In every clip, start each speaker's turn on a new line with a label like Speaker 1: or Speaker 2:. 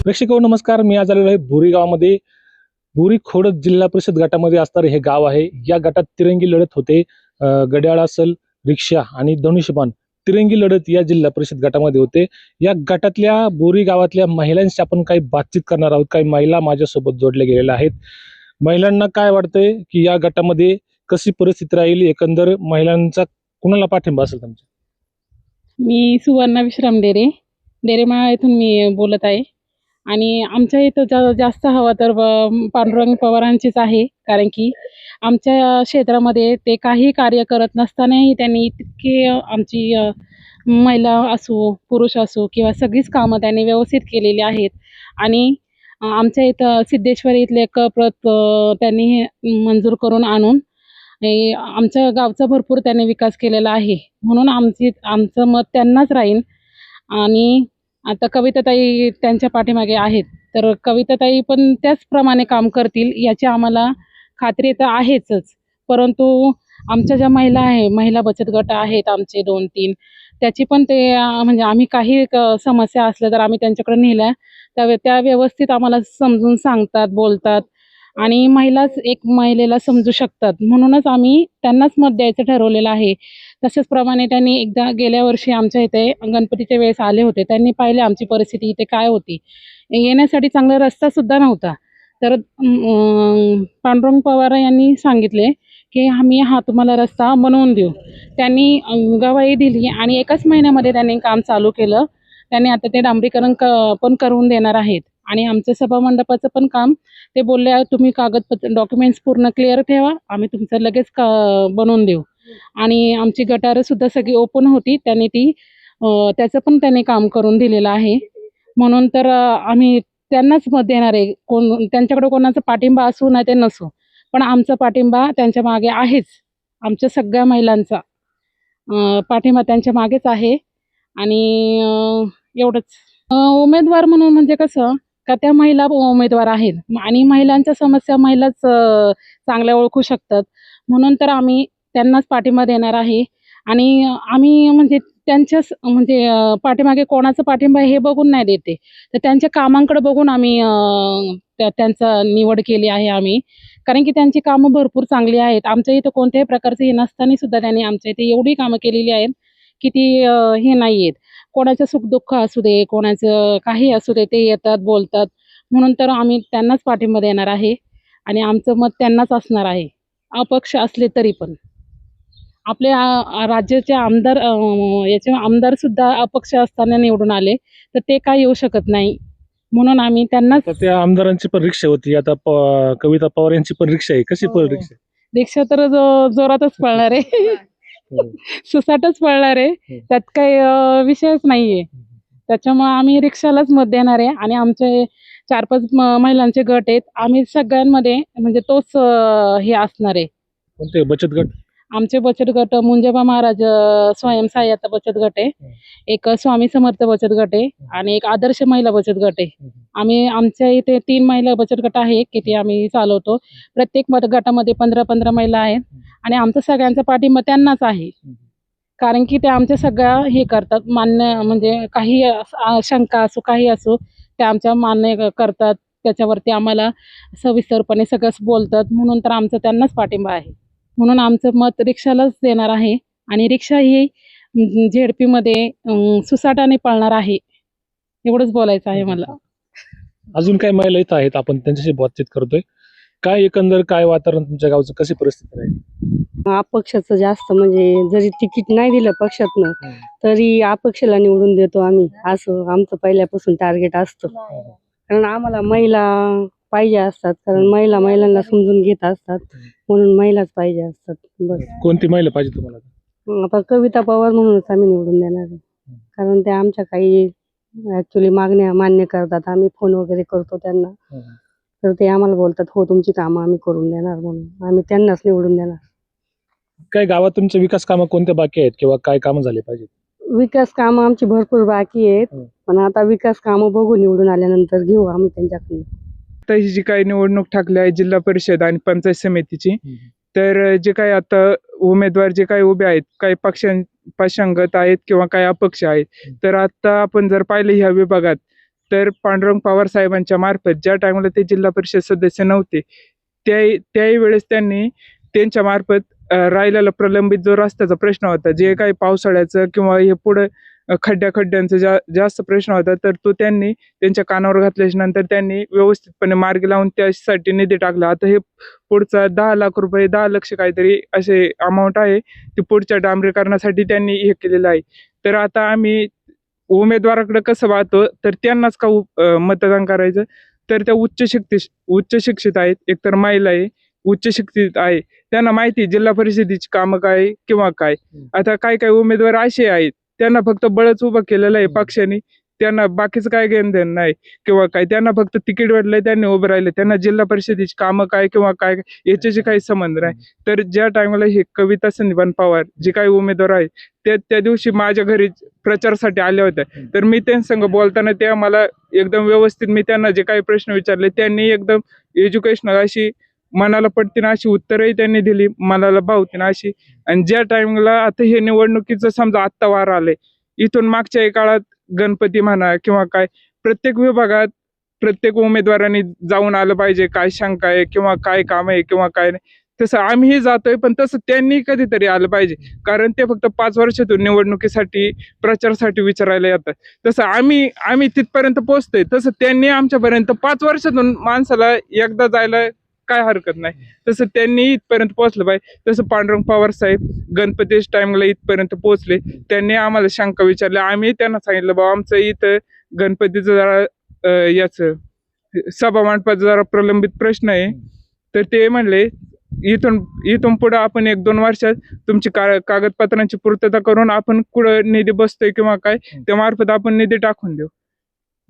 Speaker 1: प्रेक्षक नमस्कार. मी आज आलेलो आहे बोरी गावामध्ये. बोरी खोडद जिल्हा परिषद गटामध्ये असणारे हे गाव आहे. या गटात तिरंगी लढत होते. घड्याळ असल, रिक्षा आणि धनुष्यबाण तिरंगी लढत या जिल्हा परिषद गटामध्ये होते. या गटातल्या बोरी गावातल्या महिलांशी आपण काही बातचीत करणार आहोत. काही महिला माझ्यासोबत जोडल्या गेलेल्या आहेत. महिलांना काय वाटतंय की या गटामध्ये कशी परिस्थिती राहील, एकंदर महिलांचा कुणाला पाठिंबा असेल तुमचा?
Speaker 2: मी सुवर्णा विश्राम डेरेमाळा येथून मी बोलत आहे. आणि आमच्या इथं जास्त हवा तर पांडुरंग पवारांचीच आहे. कारण की आमच्या क्षेत्रामध्ये ते काही कार्य करत नसतानाही त्यांनी तितके आमची महिला असो, पुरुष असो किंवा सगळीच कामं त्यांनी व्यवस्थित केलेली आहेत. आणि आमच्या इथं सिद्धेश्वर इथले एक प्रत त्यांनी मंजूर करून आणून आमच्या गावचा भरपूर त्यांनी विकास केलेला आहे. म्हणून आमचं मत त्यांनाच राहील. आणि आता कविताताई त्यांच्या पाठीमागे आहेत, तर कविताताई पण त्याचप्रमाणे काम करतील याची आम्हाला खात्री तर आहेच. परंतु आमच्या ज्या महिला आहे, महिला बचत गट आहेत आमचे 2-3, त्याची पण ते म्हणजे आम्ही काही समस्या असल्या तर आम्ही त्यांच्याकडे नेल्या त्या व्यवस्थित आम्हाला समजून सांगतात, बोलतात आणि महिलाच एक महिलेला समजू शकतात. म्हणूनच आम्ही त्यांनाच मत द्यायचं ठरवलेलं आहे. तशाच प्रमाणे त्यांनी एकदा गेल्या वर्षी आमच्या इथे गणपतीच्या वेळेस आले होते. त्यांनी पाहिले आमची परिस्थिती इथे काय होती. येण्यासाठी चांगला रस्ता सुद्धा नव्हता. तर पांडुरंग पवार यांनी सांगितले की आम्ही हा तुम्हाला रस्ता बनवून देऊ. त्यांनी गवाही दिली आणि एकाच महिन्यामध्ये त्यांनी काम चालू केलं. त्यांनी आता ते डांबरीकरण पण करून देणार आहेत. आणि आमचं सभामंडपाचं पण काम ते बोलले, तुम्ही कागदपत्र डॉक्युमेंट्स पूर्ण क्लिअर ठेवा, आम्ही तुमचं लगेच बनवून देऊ. आणि आमची गटारं सुद्धा सगळी ओपन होती. त्यांनी त्याचं पण त्यांनी काम करून दिलेलं आहे. म्हणून तर आम्ही त्यांनाच मत देणार आहे. त्यांच्याकडे कोणाचा पाठिंबा असू नाही ते नसो, पण आमचा पाठिंबा त्यांच्या मागे आहेच. आमच्या सगळ्या महिलांचा पाठिंबा त्यांच्या मागेच आहे. आणि एवढंच. उमेदवार म्हणून म्हणजे कसं का त्या महिला उमेदवार आहेत आणि महिलांच्या समस्या महिलाच चांगल्या ओळखू शकतात. म्हणून तर आम्ही त्यांनाच पाठिंबा देणार आहे. आणि आम्ही म्हणजे त्यांच्याच म्हणजे पाठीमागे कोणाचा पाठिंबा हे बघून नाही देते, तर त्यांच्या कामांकडे बघून आम्ही त्यांचा निवड केली आहे आम्ही. कारण की त्यांची कामं भरपूर चांगली आहेत. आमच्या इथं कोणत्याही प्रकारचे हे नसताना सुद्धा त्यांनी आमच्या इथे एवढी कामं केलेली आहेत की ती हे नाही आहेत. कोणाचं सुखदुःख असू दे, कोणाचं काही असू दे, ते येतात, बोलतात. म्हणून तर आम्ही त्यांनाच पाठिंबा देणार आहे आणि आमचं मत त्यांनाच असणार आहे, अपक्ष असले तरी पण. आपल्या राज्याचे आमदार याचे आमदारसुद्धा अपक्ष असताना निवडून आले, तर ते काय येऊ शकत नाही. म्हणून आम्ही त्यांनाच.
Speaker 1: तर त्या आमदारांची पण रिक्षा होती, आता कविता पवार यांची पण रिक्षा आहे. कशी
Speaker 2: हो.
Speaker 1: रिक्षा?
Speaker 2: रिक्षा तर जोरातच पळणार आहे. सुसाटच पळणार आहे. त्यात काही विषयच नाहीये. त्याच्यामुळे आम्ही रिक्षालाच मत देणार आहे. आणि आमचे 4-5 महिलांचे गट आहेत. आम्ही सगळ्यांमध्ये म्हणजे तोच हे असणार आहे.
Speaker 1: कोणते बचत गट?
Speaker 2: आमचे बचत गट मुंजेबा महाराज स्वयंसहाय्यता बचत गट आहे, एक स्वामी समर्थ बचत गट आहे आणि एक आदर्श महिला बचत गट आहे. आमच्या इथे 3 महिला बचत गट आहे की ते आम्ही चालवतो. प्रत्येक गटामध्ये 15-15 महिला आहेत आणि आमचा सगळ्यांचा पाठिंबा त्यांनाच आहे. कारण की ते आमच्या सगळ्या हे करतात, मान्य म्हणजे काही शंका असो काही असो ते आमच्या मान्य करतात. त्याच्यावरती आम्हाला सविस्तरपणे सगळंच बोलतात. म्हणून तर आमचा त्यांनाच पाठिंबा आहे. म्हणून आमचं मत रिक्षालाच देणार आहे. आणि रिक्षा ही झेडपीमध्ये सुसाटाने पळणार आहे. एवढंच बोलायचं आहे मला.
Speaker 1: अजून काही महिला इथं आहेत, आपण त्यांच्याशी बातचीत करतोय. काय एकंदर काय वातावरण तुमच्या गावचं, कशी परिस्थिती राहील?
Speaker 3: अपक्षाचं जास्त म्हणजे जरी तिकीट नाही दिलं पक्षातनं तरी अपक्षाला निवडून देतो आम्ही, असं आमचं पहिल्यापासून टार्गेट असतं. कारण आम्हाला महिला पाहिजे असतात, कारण महिलांना समजून घेत असतात, म्हणून महिलाच पाहिजे असतात. बस.
Speaker 1: कोणती महिला पाहिजे तुम्हाला?
Speaker 3: आता कविता पवार म्हणूनच आम्ही निवडून देणार आहे. कारण त्या आमच्या काही ऍक्च्युली मागण्या मान्य करतात. आम्ही फोन वगैरे करतो त्यांना, तर ते आम्हाला बोलतात हो तुमची कामं आम्ही करून देणार, म्हणून आम्ही त्यांनाच निवडून देणार.
Speaker 1: काय गावात तुमचे विकास कामं कोणते बाकी आहेत किंवा काय कामं झाले पाहिजे?
Speaker 3: विकास कामं आमची भरपूर बाकी आहेत, पण आता विकास कामं बघू, निवडून आल्यानंतर घेऊ आम्ही त्यांच्याकडून.
Speaker 4: आता ही जी काही निवडणूक ठाकली आहे जिल्हा परिषद आणि पंचायत समितीची, तर जे काही आता उमेदवार जे काही उभे आहेत, काही पक्षांगत आहेत किंवा काही अपक्ष आहेत, तर आता आपण जर पाहिलं ह्या विभागात तर पांडुरंग पवार साहेबांच्या मार्फत ज्या टायमाला ते जिल्हा परिषद सदस्य नव्हते त्याही वेळेस त्यांनी त्यांच्या मार्फत राहिलेला प्रलंबित जो रस्त्याचा प्रश्न होता, जे काही पावसाळ्याचं किंवा हे पुढे खड्ड्यांचा जास्त प्रश्न होता, तर तो त्यांनी त्यांच्या कानावर घातल्याच्या नंतर त्यांनी व्यवस्थितपणे मार्गी लावून त्यासाठी निधी टाकला. आता हे पुढचा 10 लाख रुपये 10 लक्ष काहीतरी असे अमाऊंट आहे, ती पुढच्या डांबरीकरणासाठी त्यांनी हे केलेलं आहे. तर आता आम्ही उमेदवाराकडे कसं पाहतो, तर त्यांनाच का मतदान करायचं, तर त्या उच्च शिक्षित आहेत, एकतर महिला आहे, उच्च शिक्षित आहे, त्यांना माहिती आहे जिल्हा परिषदेची कामं काय किंवा काय. आता काही उमेदवार असे आहेत त्यांना फक्त बळच उभं केलेलं आहे पक्षाने, त्यांना बाकीचं काय घेणं देणं नाही किंवा काय, त्यांना फक्त तिकीट भेटलंय त्यांनी उभं राहिले, त्यांना जिल्हा परिषदेची कामं काय किंवा काय याच्याशी काही संबंध नाही. तर ज्या टायमाला हे कविता संदीपान पवार जे काही उमेदवार आहे त्या दिवशी माझ्या घरी प्रचारासाठी आल्या होत्या, तर मी त्यांच्यासंग बोलताना त्या मला एकदम व्यवस्थित, मी त्यांना जे काही प्रश्न विचारले त्यांनी एकदम एज्युकेशनल अशी मनाला पटतीन अशी उत्तरही त्यांनी दिली, मनाला भावतीन अशी. आणि ज्या टाइमला आता हे निवडणुकीचं समजा आत्ता वार आलंय, इथून मागच्या काळात गणपती म्हणा किंवा काय, प्रत्येक विभागात प्रत्येक उमेदवारांनी जाऊन आलं पाहिजे, काय शंका आहे किंवा काय काम आहे किंवा काय नाही, तसं आम्हीही जातोय, पण तसं त्यांनी कधीतरी आलं पाहिजे. कारण ते फक्त 5 वर्षातून निवडणुकीसाठी प्रचारासाठी विचारायला येतात. तसं आम्ही तिथपर्यंत पोहोचतोय, तसं त्यांनी आमच्यापर्यंत 5 वर्षातून माणसाला एकदा जायला काय हरकत नाही, तसं त्यांनी इथपर्यंत पोहोचलं पाहिजे. तसं पांडुरंग पवार साहेब गणपतीच्या टाइमला इथपर्यंत पोहोचले, त्यांनी आम्हाला शंका विचारल्या, आम्ही त्यांना सांगितलं बाबा आमचं इथं गणपतीचं जरा याचं सभा मंडपाचा जरा प्रलंबित प्रश्न आहे. तर ते म्हणले इथून पुढे आपण 1-2 वर्षात तुमची कागदपत्रांची पूर्तता करून आपण कुठं निधी बसतोय किंवा काय त्या मार्फत आपण निधी टाकून देऊ.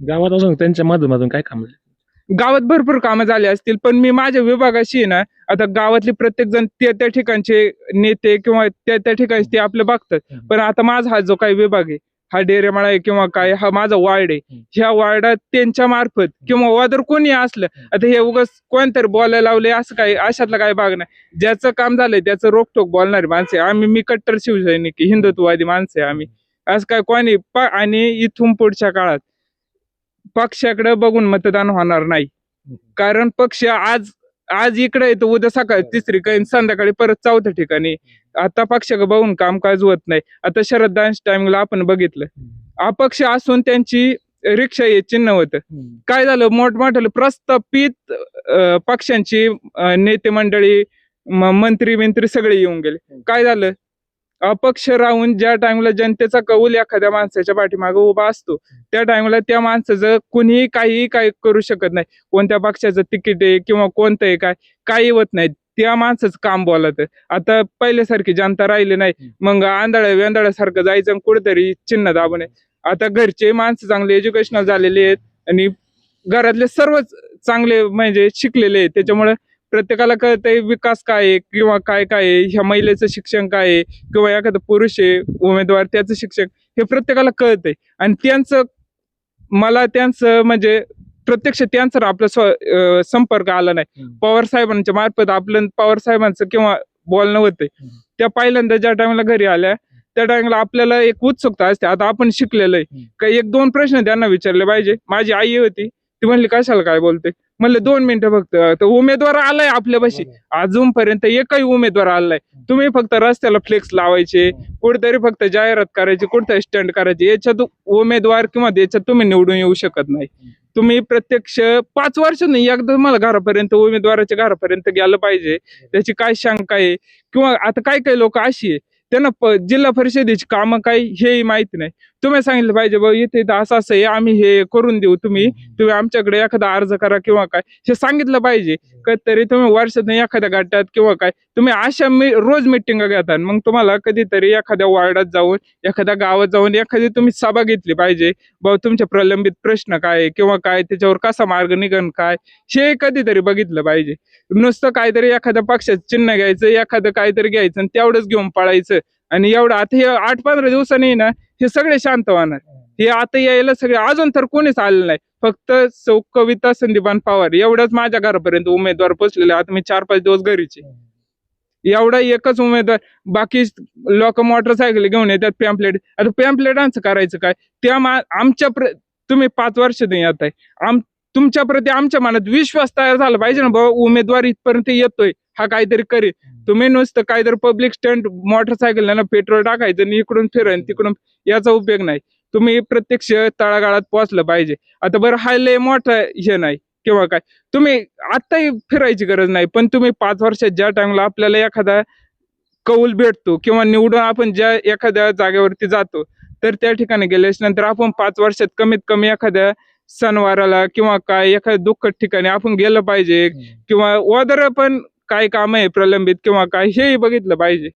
Speaker 1: गावात अजून त्यांच्या माध्यमातून काय काम झाले?
Speaker 4: गावात भरपूर कामं झाली असतील, पण मी माझ्या विभागाशी ना, आता गावातले प्रत्येक जण त्या ठिकाणचे नेते किंवा त्या ठिकाणी ते आपलं बघतात, पण आता माझा हा जो काही विभाग आहे, हा डेरेमाळा आहे किंवा काय, हा माझा वार्ड आहे, ह्या वार्डात त्यांच्या मार्फत किंवा वादर कोणी असलं, आता हे उगाच कोणतरी बोलायला लावले असं काय, अशातला काय भाग नाही. ज्याचं काम झालंय त्याचं रोखठोक बोलणारी माणसे मी कट्टर शिवसैनिक हिंदुत्ववादी माणसं आहे आम्ही, असं काय कोणी आणि इथून पुढच्या काळात पक्षाकडे बघून मतदान होणार नाही. कारण पक्ष आज इकडे येतो, उद्या सकाळी तिसरी काही संध्याकाळी परत चौथ्या ठिकाणी. आता पक्षाकडे बघून कामकाज होत नाही. आता शरददांच्या टाइमला आपण बघितलं, अपक्ष असून त्यांची रिक्षा हे चिन्ह होतं. काय झालं, मोठमोठे प्रस्थापित पक्षांची नेते मंडळी मंत्री सगळे येऊन गेले. काय झालं, अपक्ष राहून ज्या टाइमला जनतेचा कौल एखाद्या माणसाच्या पाठीमागे उभा असतो, त्या टाइमला त्या माणसाचं कुणीही काही करू शकत नाही. कोणत्या पक्षाचं तिकीट आहे किंवा कोणतं आहे काही होत नाही, त्या माणसाचं काम बोलत. आता पहिल्यासारखी जनता राहिली नाही, मग आंधळ्या वेंधळ्यासारखं जायचं आणि कुठेतरी चिन्ह दाबणे. आता घरचे माणसं चांगले एज्युकेशनल झालेले आहेत आणि घरातले सर्वच चांगले म्हणजे शिकलेले आहेत, त्याच्यामुळे प्रत्येकाला कळतंय विकास काय आहे किंवा काय आहे, ह्या महिलेचं शिक्षण काय आहे किंवा एखादा पुरुष आहे उमेदवार त्याचं शिक्षण, हे प्रत्येकाला कळतंय. आणि त्यांचं म्हणजे प्रत्यक्ष त्यांचा आपला संपर्क आला नाही. पवार साहेबांच्या मार्फत आपलं पवार साहेबांचं किंवा बोलणं होतंय, त्या पहिल्यांदा ज्या टाइमला घरी आल्या त्या टाइमला आपल्याला एक उत्सुकता असते. आता आपण शिकलेलं आहे, काही 1-2 प्रश्न त्यांना विचारले पाहिजे. माझी आई होती, ती म्हणली कशाला काय बोलते, म्हणलं 2 मिनिटं फक्त. तर उमेदवार आलाय आपल्यापाशी, अजूनपर्यंत एकही उमेदवार आलाय. तुम्ही फक्त रस्त्याला फ्लेक्स लावायचे, कुठेतरी फक्त जाहिरात करायची, कुठेतरी स्टंट करायचे, याच्यात उमेदवार किंवा याच्यात तुम्ही निवडून येऊ शकत नाही. तुम्ही प्रत्यक्ष 5 वर्ष नाही, एकदा मला घरापर्यंत उमेदवाराच्या घरापर्यंत गेलं पाहिजे, त्याची काय शंका आहे किंवा आता काही लोक अशी आहे त्यांना जिल्हा परिषदेची कामं काय हेही माहिती नाही. तुम्ही सांगितलं पाहिजे बघ इथे असं आहे, आम्ही हे करून देऊ, तुम्ही आमच्याकडे एखादा अर्ज करा किंवा काय, हे सांगितलं पाहिजे. कधीतरी तुम्ही वर्षात एखाद्या गटात किंवा काय तुम्ही अशा रोज मिटिंग घेता, मग तुम्हाला कधीतरी एखाद्या वार्डात जाऊन एखाद्या गावात जाऊन एखादी तुम्ही सभा घेतली पाहिजे. बाबा तुमचे प्रलंबित प्रश्न काय किंवा काय, त्याच्यावर कसा मार्ग निघन काय, हे कधीतरी बघितलं पाहिजे. नुसतं काहीतरी एखाद्या पक्षाचं चिन्ह घ्यायचं, एखादं काहीतरी घ्यायचं आणि तेवढंच घेऊन पळायचं. आणि एवढं आता हे 8-15 दिवसांनी ना हे सगळे शांत होणार. हे आता यायला सगळे अजून तर कोणीच आलेलं नाही, फक्त कविता संदीपान पवार एवढंच माझ्या घरापर्यंत उमेदवार पोचलेले. आता मी 4-5 दिवस घरीचे, एवढा एकच उमेदवार. बाकी लोक मोटरसायकल घेऊन येतात, पॅम्पलेट. आता पॅम्पलेटांचं करायचं काय, त्या तुम्ही 5 वर्षातून येत आहे. तुमच्या प्रती आमच्या मनात विश्वास तयार झाला पाहिजे ना, बाबा उमेदवार इथपर्यंत येतोय, हा काहीतरी करेल. तुम्ही नुसतं काहीतरी पब्लिक स्टंट मोटरसायकल ना पेट्रोल टाकायचं आणि इकडून फिरण तिकडून, याचा उपयोग नाही. तुम्ही प्रत्यक्ष तळागाळात पोहोचलं पाहिजे. आता बरं हा लय मोठं हे नाही किंवा काय, तुम्ही आत्ताही फिरायची गरज नाही, पण तुम्ही 5 वर्षात ज्या टाइमला आपल्याला एखादा कौल भेटतो किंवा निवडून आपण ज्या एखाद्या जागेवरती जातो, तर त्या ठिकाणी गेल्याच्या नंतर आपण 5 वर्षात कमीत कमी एखाद्या सणवाराला किंवा काय एखाद्या दुःखद ठिकाणी आपण गेलं पाहिजे, किंवा ओदर पण काय काम आहे प्रलंबित किंवा काय हेही बघितलं पाहिजे.